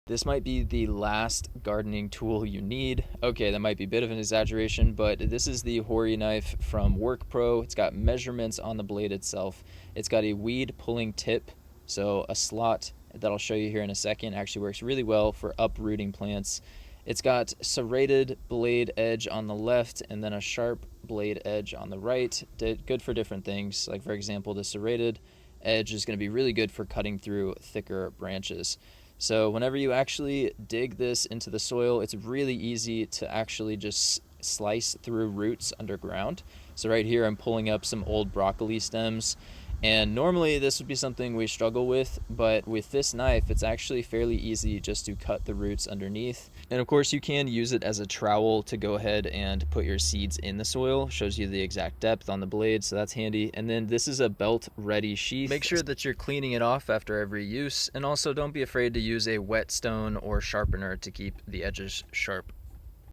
This might be the last gardening tool you need. Okay, that might be a bit of an exaggeration, but this is the Hori knife from WorkPro. It's got measurements on the blade itself. It's got a weed pulling tip, so a slot that I'll show you here in a second actually works really well for uprooting plants. It's got serrated blade edge on the left and then a sharp blade edge on the right. Good for different things. Like for example, the serrated edge is going to be really good for cutting through thicker branches. So whenever you actually dig this into the soil, it's really easy to actually just slice through roots underground. So right here I'm pulling up some old broccoli stems, and normally this would be something we struggle with, but with this knife it's actually fairly easy just to cut the roots underneath. And of course you can use it as a trowel to go ahead and put your seeds in the soil. Shows you the exact depth on the blade, so that's handy. And then this is a belt ready sheath. Make sure that you're cleaning it off after every use, and also don't be afraid to use a whetstone or sharpener to keep the edges sharp.